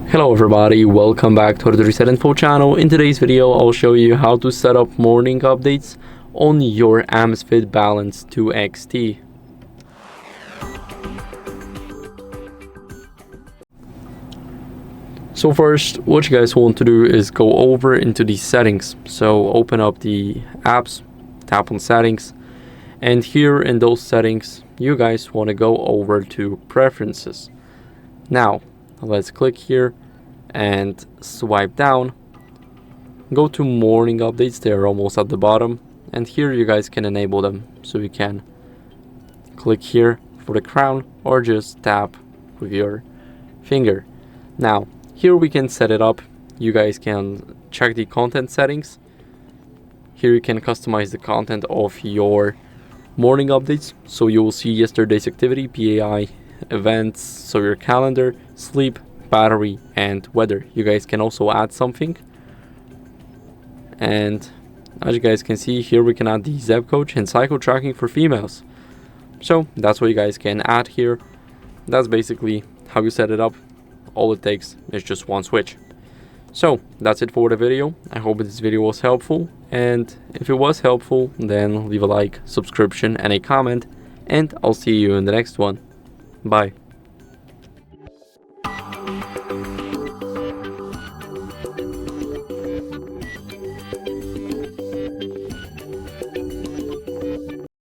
Hello everybody, welcome back to HardReset.Info channel. In today's video, I'll show you how to set up morning updates on your AMAZFIT Balance 2 XT. So first, what you guys want to do is go over into the settings. So open up the apps, tap on settings, and here in those settings, you guys want to go over to preferences. Now, let's click here and swipe down. Go to morning updates, they're almost at the bottom, and here you guys can enable them. So you can click here for the crown or just tap with your finger. Now, here we can set it up. You guys can check the content settings. Here you can customize the content of your morning updates. So you will see yesterday's activity, PAI, events, so your calendar, sleep, battery, and weather. You guys can also add something. And as you guys can see here, we can add the Zeb Coach and cycle tracking for females. So that's what you guys can add here. That's basically how you set it up. All it takes is just one switch. So that's it for the video. I hope this video was helpful, and if it was helpful, then leave a like, subscription, and a comment, and I'll see you in the next one. Bye.